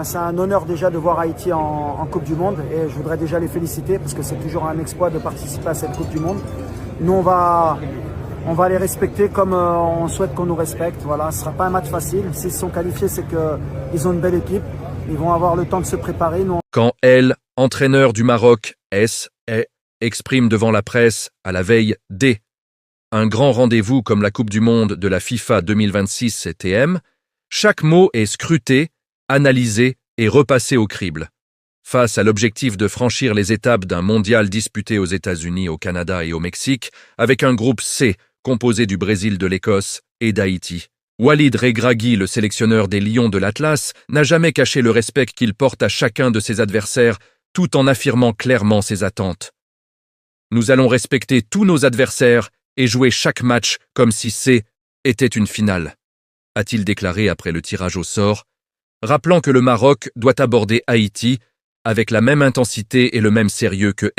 c'est un honneur déjà de voir Haïti en Coupe du Monde et je voudrais déjà les féliciter parce que c'est toujours un exploit de participer à cette Coupe du Monde. Nous, on va les respecter comme on souhaite qu'on nous respecte. Voilà, ce ne sera pas un match facile. S'ils sont qualifiés, c'est qu'ils ont une belle équipe. Ils vont avoir le temps de se préparer. Quand El, entraîneur du Maroc, exprime devant la presse à la veille d', un grand rendez-vous comme la Coupe du Monde de la FIFA 2026 TM, chaque mot est scruté, analysé et repassé au crible. Face à l'objectif de franchir les étapes d'un mondial disputé aux États-Unis, au Canada et au Mexique, avec un groupe C composé du Brésil, de l'Écosse et d'Haïti. Walid Regragui, le sélectionneur des Lions de l'Atlas, n'a jamais caché le respect qu'il porte à chacun de ses adversaires, tout en affirmant clairement ses attentes. Nous allons respecter tous nos adversaires et jouer chaque match comme si C était une finale, a-t-il déclaré après le tirage au sort, rappelant que le Maroc doit aborder Haïti avec la même intensité et le même sérieux que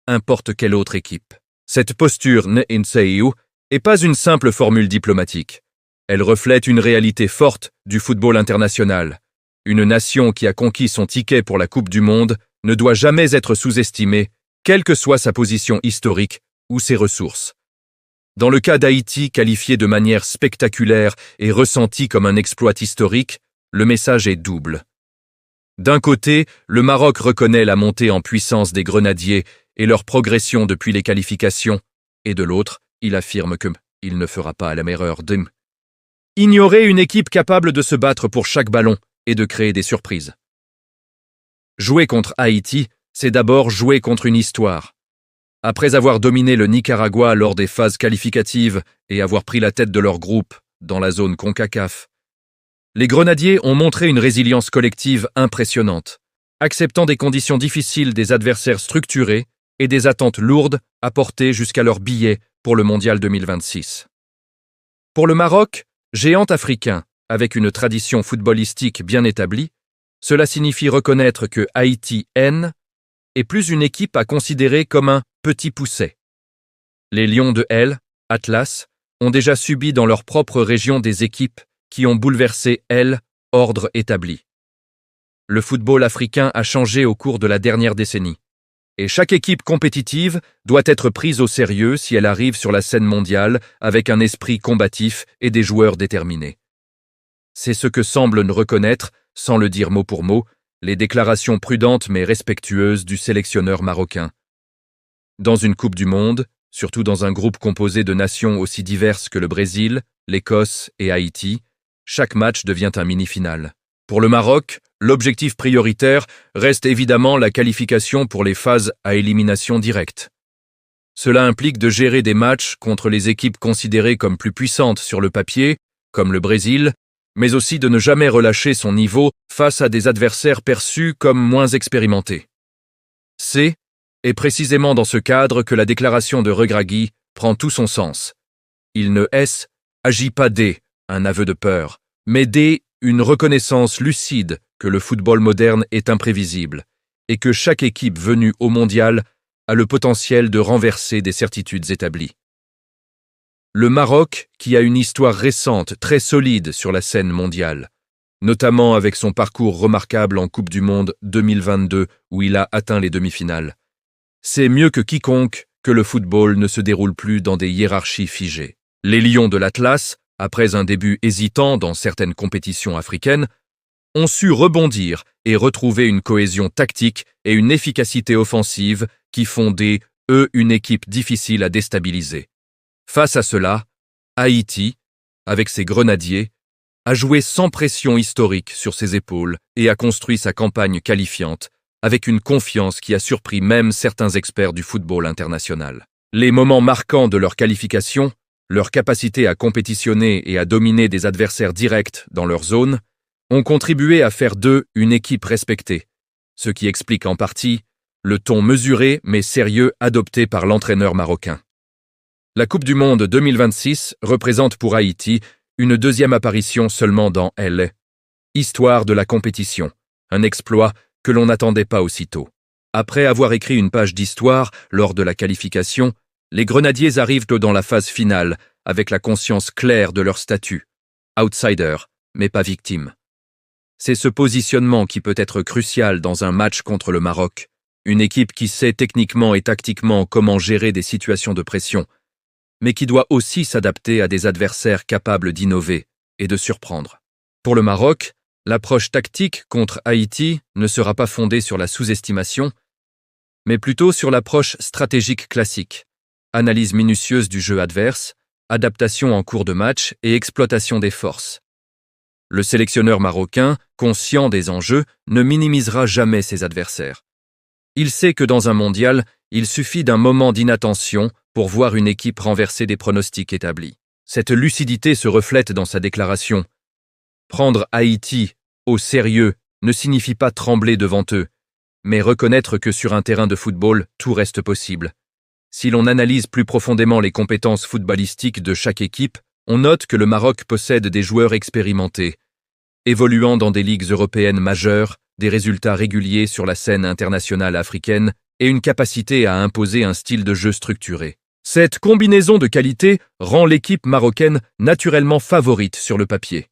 n'importe quelle autre équipe. Cette posture n'est pas une simple formule diplomatique. Elle reflète une réalité forte du football international. Une nation qui a conquis son ticket pour la Coupe du Monde ne doit jamais être sous-estimée, quelle que soit sa position historique ou ses ressources. Dans le cas d'Haïti, qualifié de manière spectaculaire et ressenti comme un exploit historique, le message est double. D'un côté, le Maroc reconnaît la montée en puissance des Grenadiers et leur progression depuis les qualifications, et de l'autre, il affirme qu'il ne fera pas la même erreur ignorer une équipe capable de se battre pour chaque ballon et de créer des surprises. Jouer contre Haïti, c'est d'abord jouer contre une histoire. Après avoir dominé le Nicaragua lors des phases qualificatives et avoir pris la tête de leur groupe dans la zone CONCACAF, les Grenadiers ont montré une résilience collective impressionnante, acceptant des conditions difficiles, des adversaires structurés et des attentes lourdes à porter jusqu'à leur billet pour le Mondial 2026. Pour le Maroc, géant africain, avec une tradition footballistique bien établie, cela signifie reconnaître que Haïti est plus une équipe à considérer comme un petit pousset. Les Lions de El, Atlas, ont déjà subi dans leur propre région des équipes qui ont bouleversé ordre établi. Le football africain a changé au cours de la dernière décennie, et chaque équipe compétitive doit être prise au sérieux si elle arrive sur la scène mondiale avec un esprit combatif et des joueurs déterminés. C'est ce que semblent reconnaître, sans le dire mot pour mot, les déclarations prudentes mais respectueuses du sélectionneur marocain. Dans une Coupe du Monde, surtout dans un groupe composé de nations aussi diverses que le Brésil, l'Écosse et Haïti, chaque match devient un mini-finale. Pour le Maroc, l'objectif prioritaire reste évidemment la qualification pour les phases à élimination directe. Cela implique de gérer des matchs contre les équipes considérées comme plus puissantes sur le papier, comme le Brésil, mais aussi de ne jamais relâcher son niveau face à des adversaires perçus comme moins expérimentés. C'est précisément dans ce cadre que la déclaration de Regragui prend tout son sens. Il ne agit pas un aveu de peur, mais une reconnaissance lucide que le football moderne est imprévisible et que chaque équipe venue au mondial a le potentiel de renverser des certitudes établies. Le Maroc, qui a une histoire récente très solide sur la scène mondiale, notamment avec son parcours remarquable en Coupe du Monde 2022 où il a atteint les demi-finales, sait mieux que quiconque que le football ne se déroule plus dans des hiérarchies figées. Les Lions de l'Atlas, après un début hésitant dans certaines compétitions africaines, ont su rebondir et retrouver une cohésion tactique et une efficacité offensive qui font une équipe difficile à déstabiliser. Face à cela, Haïti, avec ses Grenadiers, a joué sans pression historique sur ses épaules et a construit sa campagne qualifiante avec une confiance qui a surpris même certains experts du football international. Les moments marquants de leur qualification, leur capacité à compétitionner et à dominer des adversaires directs dans leur zone, ont contribué à faire d'eux une équipe respectée, ce qui explique en partie le ton mesuré mais sérieux adopté par l'entraîneur marocain. La Coupe du Monde 2026 représente pour Haïti une deuxième apparition seulement dans Histoire de la compétition, un exploit que l'on n'attendait pas aussitôt. Après avoir écrit une page d'histoire lors de la qualification, les Grenadiers arrivent dans la phase finale avec la conscience claire de leur statut, outsider, mais pas victime. C'est ce positionnement qui peut être crucial dans un match contre le Maroc, une équipe qui sait techniquement et tactiquement comment gérer des situations de pression, mais qui doit aussi s'adapter à des adversaires capables d'innover et de surprendre. Pour le Maroc, l'approche tactique contre Haïti ne sera pas fondée sur la sous-estimation, mais plutôt sur l'approche stratégique classique, analyse minutieuse du jeu adverse, adaptation en cours de match et exploitation des forces. Le sélectionneur marocain, conscient des enjeux, ne minimisera jamais ses adversaires. Il sait que dans un mondial, il suffit d'un moment d'inattention pour voir une équipe renverser des pronostics établis. Cette lucidité se reflète dans sa déclaration. Prendre Haïti au sérieux ne signifie pas trembler devant eux, mais reconnaître que sur un terrain de football, tout reste possible. Si l'on analyse plus profondément les compétences footballistiques de chaque équipe, on note que le Maroc possède des joueurs expérimentés, évoluant dans des ligues européennes majeures, des résultats réguliers sur la scène internationale africaine et une capacité à imposer un style de jeu structuré. Cette combinaison de qualités rend l'équipe marocaine naturellement favorite sur le papier.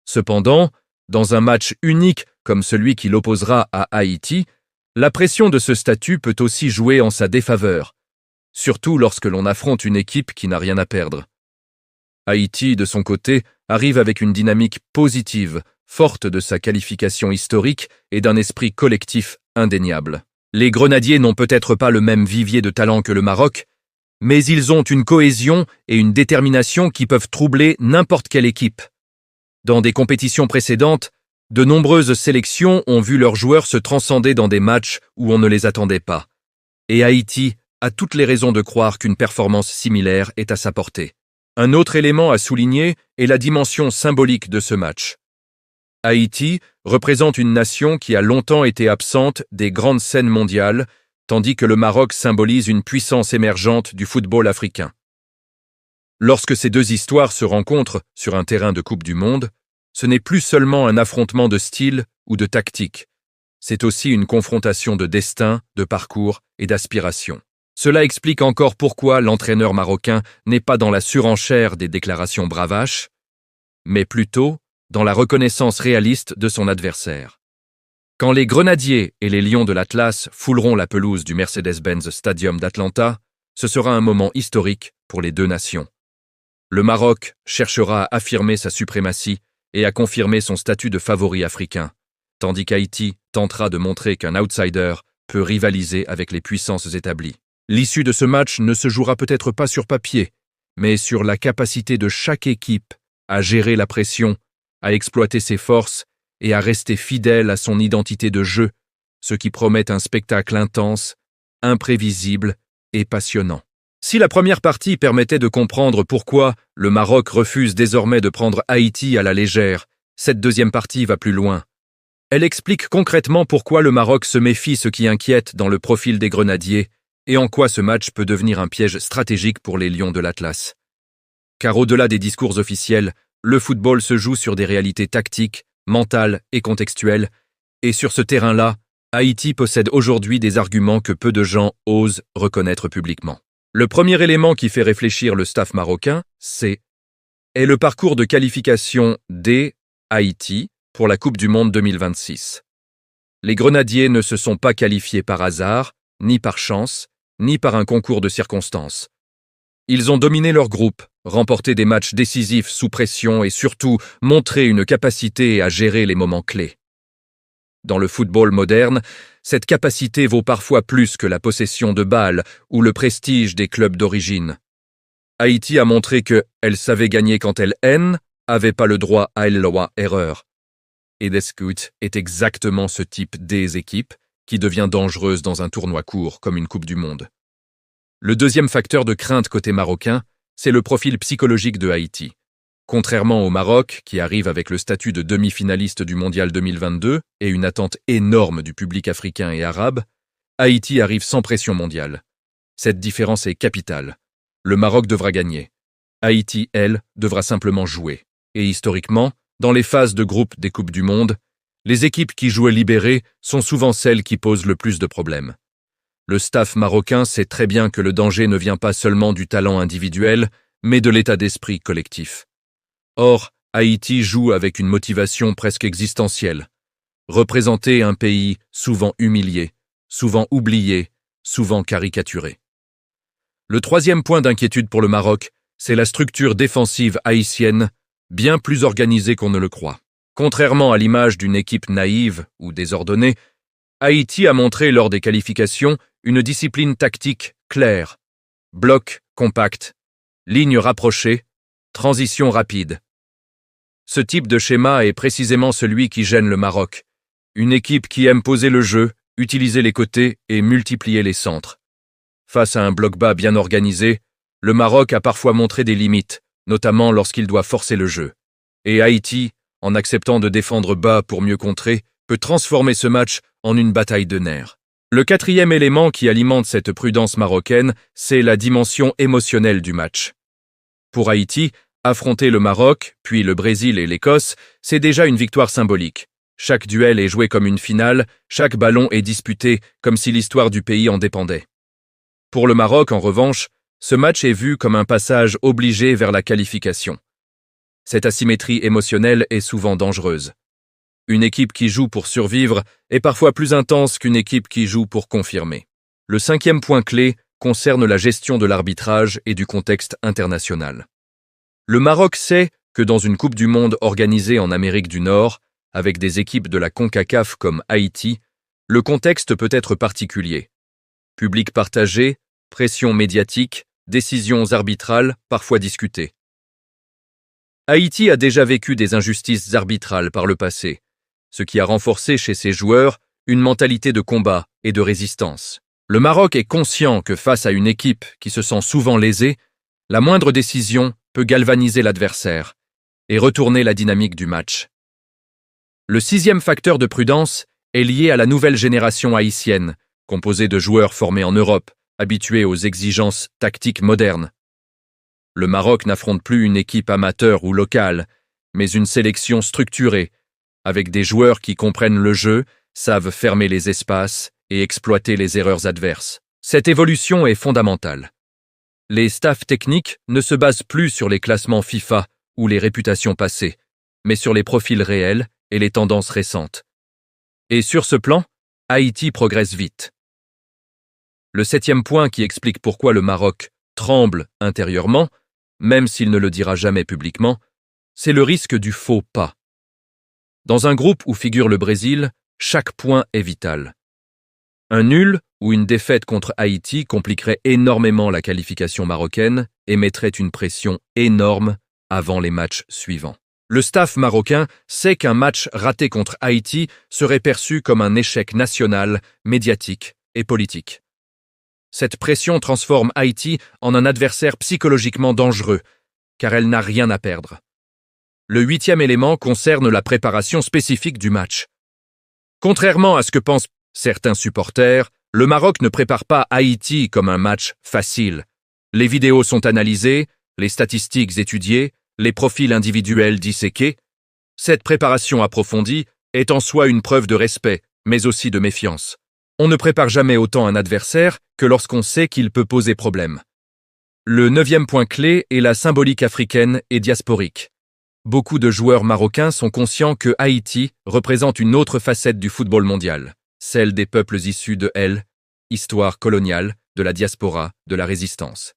Cependant, dans un match unique comme celui qui l'opposera à Haïti, la pression de ce statut peut aussi jouer en sa défaveur, surtout lorsque l'on affronte une équipe qui n'a rien à perdre. Haïti, de son côté, arrive avec une dynamique positive, forte de sa qualification historique et d'un esprit collectif indéniable. Les Grenadiers n'ont peut-être pas le même vivier de talent que le Maroc, mais ils ont une cohésion et une détermination qui peuvent troubler n'importe quelle équipe. Dans des compétitions précédentes, de nombreuses sélections ont vu leurs joueurs se transcender dans des matchs où on ne les attendait pas. Et Haïti a toutes les raisons de croire qu'une performance similaire est à sa portée. Un autre élément à souligner est la dimension symbolique de ce match. Haïti représente une nation qui a longtemps été absente des grandes scènes mondiales, tandis que le Maroc symbolise une puissance émergente du football africain. Lorsque ces deux histoires se rencontrent sur un terrain de Coupe du Monde, ce n'est plus seulement un affrontement de style ou de tactique, c'est aussi une confrontation de destin, de parcours et d'aspiration. Cela explique encore pourquoi l'entraîneur marocain n'est pas dans la surenchère des déclarations bravaches, mais plutôt dans la reconnaissance réaliste de son adversaire. Quand les Grenadiers et les Lions de l'Atlas fouleront la pelouse du Mercedes-Benz Stadium d'Atlanta, ce sera un moment historique pour les deux nations. Le Maroc cherchera à affirmer sa suprématie et à confirmer son statut de favori africain, tandis qu'Haïti tentera de montrer qu'un outsider peut rivaliser avec les puissances établies. L'issue de ce match ne se jouera peut-être pas sur papier, mais sur la capacité de chaque équipe à gérer la pression, à exploiter ses forces et à rester fidèle à son identité de jeu, ce qui promet un spectacle intense, imprévisible et passionnant. Si la première partie permettait de comprendre pourquoi le Maroc refuse désormais de prendre Haïti à la légère, cette deuxième partie va plus loin. Elle explique concrètement pourquoi le Maroc se méfie ce qui inquiète dans le profil des Grenadiers et en quoi ce match peut devenir un piège stratégique pour les Lions de l'Atlas. Car au-delà des discours officiels, le football se joue sur des réalités tactiques, mentales et contextuelles, et sur ce terrain-là, Haïti possède aujourd'hui des arguments que peu de gens osent reconnaître publiquement. Le premier élément qui fait réfléchir le staff marocain, est le parcours de qualification des Haïti pour la Coupe du Monde 2026. Les Grenadiers ne se sont pas qualifiés par hasard, ni par chance, ni par un concours de circonstances. Ils ont dominé leur groupe, remporté des matchs décisifs sous pression et surtout montré une capacité à gérer les moments clés. Dans le football moderne, cette capacité vaut parfois plus que la possession de balles ou le prestige des clubs d'origine. Haïti a montré qu'elle savait gagner quand elle avait pas le droit à l'erreur. Et Descout est exactement ce type des équipes qui devient dangereuse dans un tournoi court comme une Coupe du Monde. Le deuxième facteur de crainte côté marocain, c'est le profil psychologique de Haïti. Contrairement au Maroc, qui arrive avec le statut de demi-finaliste du Mondial 2022 et une attente énorme du public africain et arabe, Haïti arrive sans pression mondiale. Cette différence est capitale. Le Maroc devra gagner. Haïti, elle, devra simplement jouer. Et historiquement, dans les phases de groupe des Coupes du Monde, les équipes qui jouaient libérées sont souvent celles qui posent le plus de problèmes. Le staff marocain sait très bien que le danger ne vient pas seulement du talent individuel, mais de l'état d'esprit collectif. Or, Haïti joue avec une motivation presque existentielle. Représenter un pays souvent humilié, souvent oublié, souvent caricaturé. Le troisième point d'inquiétude pour le Maroc, c'est la structure défensive haïtienne, bien plus organisée qu'on ne le croit. Contrairement à l'image d'une équipe naïve ou désordonnée, Haïti a montré lors des qualifications une discipline tactique claire. Bloc compact, ligne rapprochée, transition rapide. Ce type de schéma est précisément celui qui gêne le Maroc. Une équipe qui aime poser le jeu, utiliser les côtés et multiplier les centres. Face à un bloc bas bien organisé, le Maroc a parfois montré des limites, notamment lorsqu'il doit forcer le jeu. Et Haïti, en acceptant de défendre bas pour mieux contrer, peut transformer ce match en une bataille de nerfs. Le quatrième élément qui alimente cette prudence marocaine, c'est la dimension émotionnelle du match. Pour Haïti, affronter le Maroc, puis le Brésil et l'Écosse, c'est déjà une victoire symbolique. Chaque duel est joué comme une finale, chaque ballon est disputé comme si l'histoire du pays en dépendait. Pour le Maroc, en revanche, ce match est vu comme un passage obligé vers la qualification. Cette asymétrie émotionnelle est souvent dangereuse. Une équipe qui joue pour survivre est parfois plus intense qu'une équipe qui joue pour confirmer. Le cinquième point clé concerne la gestion de l'arbitrage et du contexte international. Le Maroc sait que dans une Coupe du Monde organisée en Amérique du Nord, avec des équipes de la CONCACAF comme Haïti, le contexte peut être particulier. Public partagé, pression médiatique, décisions arbitrales parfois discutées. Haïti a déjà vécu des injustices arbitrales par le passé, ce qui a renforcé chez ses joueurs une mentalité de combat et de résistance. Le Maroc est conscient que face à une équipe qui se sent souvent lésée, la moindre décision peut galvaniser l'adversaire et retourner la dynamique du match. Le sixième facteur de prudence est lié à la nouvelle génération haïtienne, composée de joueurs formés en Europe, habitués aux exigences tactiques modernes. Le Maroc n'affronte plus une équipe amateur ou locale, mais une sélection structurée, avec des joueurs qui comprennent le jeu, savent fermer les espaces et exploiter les erreurs adverses. Cette évolution est fondamentale. Les staffs techniques ne se basent plus sur les classements FIFA ou les réputations passées, mais sur les profils réels et les tendances récentes. Et sur ce plan, Haïti progresse vite. Le septième point qui explique pourquoi le Maroc tremble intérieurement, même s'il ne le dira jamais publiquement, c'est le risque du faux pas. Dans un groupe où figure le Brésil, chaque point est vital. Un nul ou une défaite contre Haïti compliquerait énormément la qualification marocaine et mettrait une pression énorme avant les matchs suivants. Le staff marocain sait qu'un match raté contre Haïti serait perçu comme un échec national, médiatique et politique. Cette pression transforme Haïti en un adversaire psychologiquement dangereux, car elle n'a rien à perdre. Le huitième élément concerne la préparation spécifique du match. Contrairement à ce que pensent certains supporters, le Maroc ne prépare pas Haïti comme un match facile. Les vidéos sont analysées, les statistiques étudiées, les profils individuels disséqués. Cette préparation approfondie est en soi une preuve de respect, mais aussi de méfiance. On ne prépare jamais autant un adversaire que lorsqu'on sait qu'il peut poser problème. Le neuvième point clé est la symbolique africaine et diasporique. Beaucoup de joueurs marocains sont conscients que Haïti représente une autre facette du football mondial, celle des peuples issus de histoire coloniale, de la diaspora, de la résistance.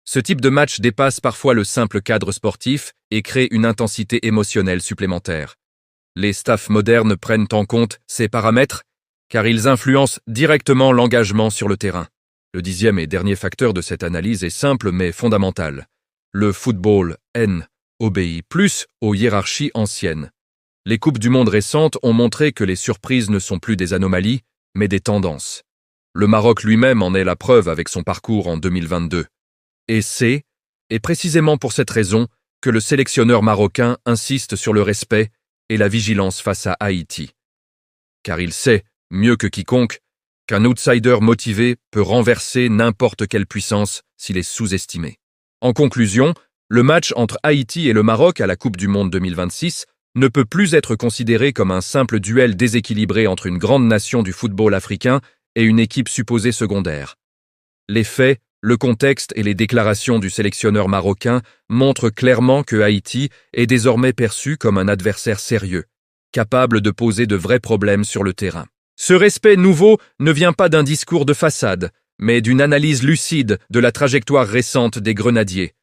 Ce type de match dépasse parfois le simple cadre sportif et crée une intensité émotionnelle supplémentaire. Les staffs modernes prennent en compte ces paramètres car ils influencent directement l'engagement sur le terrain. Le dixième et dernier facteur de cette analyse est simple mais fondamental. Le football obéit plus aux hiérarchies anciennes. Les Coupes du Monde récentes ont montré que les surprises ne sont plus des anomalies, mais des tendances. Le Maroc lui-même en est la preuve avec son parcours en 2022. Et c'est précisément pour cette raison que le sélectionneur marocain insiste sur le respect et la vigilance face à Haïti. Car il sait, mieux que quiconque, qu'un outsider motivé peut renverser n'importe quelle puissance s'il est sous-estimé. En conclusion, le match entre Haïti et le Maroc à la Coupe du Monde 2026 ne peut plus être considéré comme un simple duel déséquilibré entre une grande nation du football africain et une équipe supposée secondaire. Les faits Le contexte et les déclarations du sélectionneur marocain montrent clairement que Haïti est désormais perçu comme un adversaire sérieux, capable de poser de vrais problèmes sur le terrain. Ce respect nouveau ne vient pas d'un discours de façade, mais d'une analyse lucide de la trajectoire récente des Grenadiers,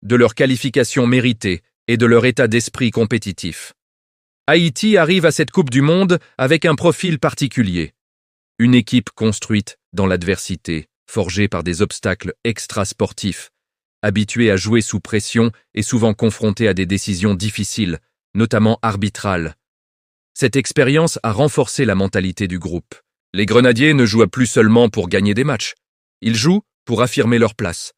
de leur qualification méritée et de leur état d'esprit compétitif. Haïti arrive à cette Coupe du Monde avec un profil particulier. Une équipe construite dans l'adversité, forgée par des obstacles extra-sportifs, habituée à jouer sous pression et souvent confrontée à des décisions difficiles, notamment arbitrales. Cette expérience a renforcé la mentalité du groupe. Les Grenadiers ne jouent plus seulement pour gagner des matchs. Ils jouent pour affirmer leur place,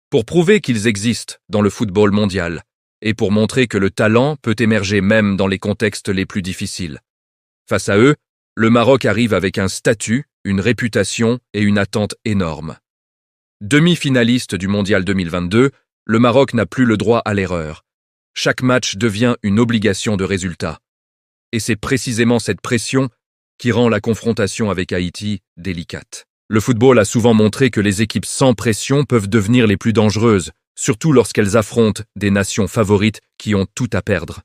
pour prouver qu'ils existent dans le football mondial et pour montrer que le talent peut émerger même dans les contextes les plus difficiles. Face à eux, le Maroc arrive avec un statut, une réputation et une attente énormes. Demi-finaliste du Mondial 2022, le Maroc n'a plus le droit à l'erreur. Chaque match devient une obligation de résultat. Et c'est précisément cette pression qui rend la confrontation avec Haïti délicate. Le football a souvent montré que les équipes sans pression peuvent devenir les plus dangereuses, surtout lorsqu'elles affrontent des nations favorites qui ont tout à perdre.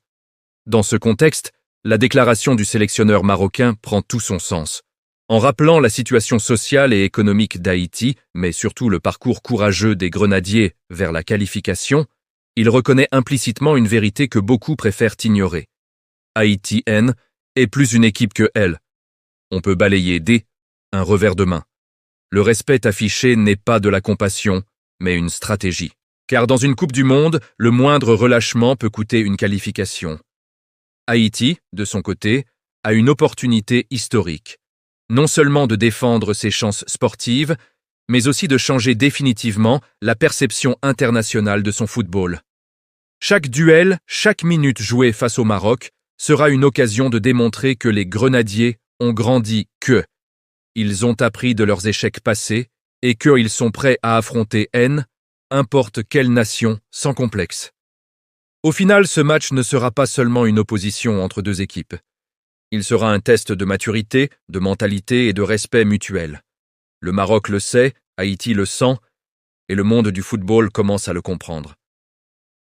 Dans ce contexte, la déclaration du sélectionneur marocain prend tout son sens. En rappelant la situation sociale et économique d'Haïti, mais surtout le parcours courageux des Grenadiers vers la qualification, il reconnaît implicitement une vérité que beaucoup préfèrent ignorer. Haïti-N est plus une équipe que elle. On peut balayer un revers de main. Le respect affiché n'est pas de la compassion, mais une stratégie. Car dans une Coupe du Monde, le moindre relâchement peut coûter une qualification. Haïti, de son côté, a une opportunité historique. Non seulement de défendre ses chances sportives, mais aussi de changer définitivement la perception internationale de son football. Chaque duel, chaque minute jouée face au Maroc sera une occasion de démontrer que les Grenadiers ont grandi, qu'ils ont appris de leurs échecs passés et qu'ils sont prêts à affronter importe quelle nation, sans complexe. Au final, ce match ne sera pas seulement une opposition entre deux équipes. Il sera un test de maturité, de mentalité et de respect mutuel. Le Maroc le sait, Haïti le sent, et le monde du football commence à le comprendre.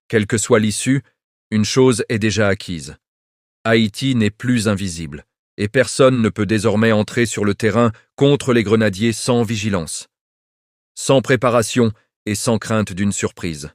Quelle que soit l'issue, une chose est déjà acquise. Haïti n'est plus invisible, et personne ne peut désormais entrer sur le terrain contre les Grenadiers sans vigilance, sans préparation et sans crainte d'une surprise.